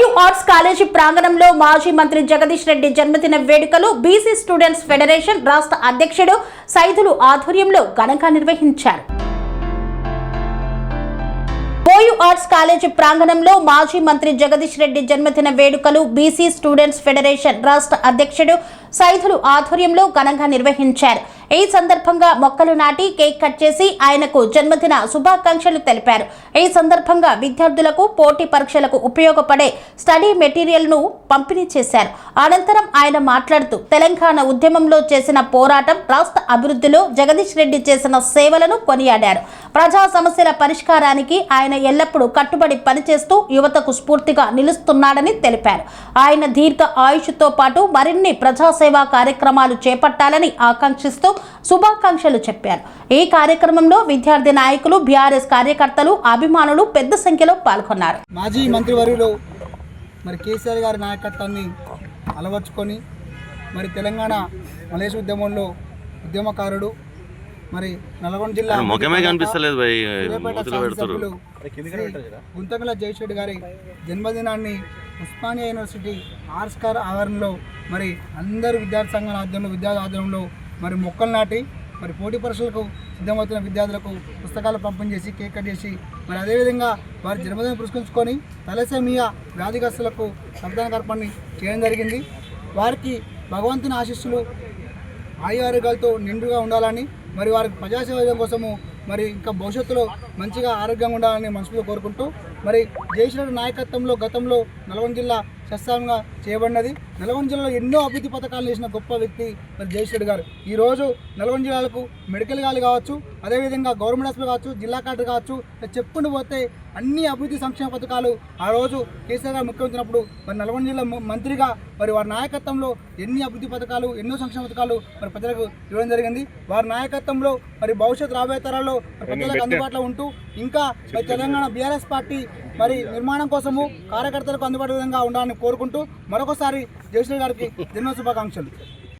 OU arts college ప్రాంగణంలో మాజీ మంత్రి జగదీష్ రెడ్డి జన్మదిన వేడుకలు బీసీ స్టూడెంట్స్ ఫెడరేషన్ రాష్ట్ర అధ్యక్షుడు సైదులు ఆధ్వర్యంలో ఘనంగా నిర్వహించారు. ఓయూ ఆర్ట్స్ కాలేజీ ప్రాంగణంలో మాజీ మంత్రి జగదీష్ రెడ్డి జన్మదిన వేడుకలు బీసీ స్టూడెంట్స్ ఫెడరేషన్ రాష్ట్ర అధ్యక్షుడు సైదులు ఆధ్వర్యంలో ఘనంగా నిర్వహించారు. ఈ సందర్భంగా మొక్కలు నాటి కేక్ కట్ చేసి ఆయనకు జన్మదిన శుభాకాంక్షలు తెలిపారు. ఈ సందర్భంగా విద్యార్థులకు పోటీ పరీక్షలకు ఉపయోగపడే స్టడీ మెటీరియల్ ను పంపిణీ చేశారు. అనంతరం ఆయన మాట్లాడుతూ తెలంగాణ ఉద్యమంలో చేసిన పోరాటం, రాష్ట్ర అభివృద్ధిలో జగదీష్ రెడ్డి చేసిన సేవలను కొనియాడారు. ప్రజా సమస్యల పరిష్కారానికి ఆయన ఎల్లప్పుడూ కట్టుబడి పనిచేస్తూ యువతకు స్ఫూర్తిగా నిలుస్తున్నాడని తెలిపారు. ఆయన దీర్ఘ ఆయుష్తో పాటు మరిన్ని ప్రజాసేవా కార్యక్రమాలు చేపట్టాలని ఆకాంక్షిస్తూ శుభాకాంక్షలు చెప్పారు. ఈ కార్యక్రమంలో విద్యార్థి నాయకులు, బీఆర్ఎస్ కార్యకర్తలు, అభిమానులు పెద్ద సంఖ్యలో పాల్గొన్నారు. మాజీ మంత్రివర్యులు మరి కేసీఆర్ గారి నాయకత్వాన్ని అలవర్చుకొని మరి తెలంగాణ మలేషియా ఉద్యమంలో ఉద్యమకారుడు, మరి నల్గొండ జిల్లా గుంతకల జయశెట్టి గారి జన్మదినాన్ని ఉస్మానియా యూనివర్సిటీ ఆర్ట్స్ ఆవరణలో మరి అందరు విద్యార్థి సంఘాల ఆధ్వర్యంలో మరి మొక్కలు నాటి మరి పోటీ పరీక్షలకు సిద్ధమవుతున్న విద్యార్థులకు పుస్తకాలు పంపిణీ చేసి కేక్ కట్ చేసి మరి అదేవిధంగా వారి జన్మదినం పురస్కరించుకొని తలసేమియా వ్యాధిగ్రస్తులకు రక్తదాన కార్యక్రమాన్ని చేయడం జరిగింది. వారికి భగవంతుని ఆశీస్సులు ఆయుర్వేదాలతో నిండుగా ఉండాలని, మరి వారికి ప్రజాసేవ కోసము మరి ఇంకా భవిష్యత్తులో మంచిగా ఆరోగ్యంగా ఉండాలని మనసులో కోరుకుంటూ మరి జగదీష్ రెడ్డి నాయకత్వంలో గతంలో నల్గొండ జిల్లా శస్త్రంగా చేయబడినది. నల్గొండ జిల్లాలో ఎన్నో అభివృద్ధి పథకాలు చేసిన గొప్ప వ్యక్తి మరి జగదీష్ రెడ్డి గారు. ఈరోజు నల్గొండ జిల్లాలకు మెడికల్ కాలేజ్ కావచ్చు, అదేవిధంగా గవర్నమెంట్ హాస్పిటల్ కావచ్చు, జిల్లా కలెక్టర్ కావచ్చు, చెప్పుకుంటూ పోతే అన్ని అభివృద్ధి సంక్షేమ పథకాలు ఆ రోజు కేసీఆర్ గారు ముఖ్యమంత్రినప్పుడు మరి నల్గొండ జిల్లా మంత్రిగా మరి వారి నాయకత్వంలో ఎన్ని అభివృద్ధి పథకాలు, ఎన్నో సంక్షేమ పథకాలు మరి ప్రజలకు ఇవ్వడం జరిగింది. వారి నాయకత్వంలో మరి భవిష్యత్ రాబోయే తరాల్లో ప్రజలకు అందుబాటులో ఉంటూ ఇంకా మరి తెలంగాణ బీఆర్ఎస్ పార్టీ మరి నిర్మాణం కోసము కార్యకర్తలకు అందుబాటు విధంగా ఉండాలని కోరుకుంటూ మరొకసారి జగదీష్ రెడ్డి గారికి జన్మ శుభాకాంక్షలు.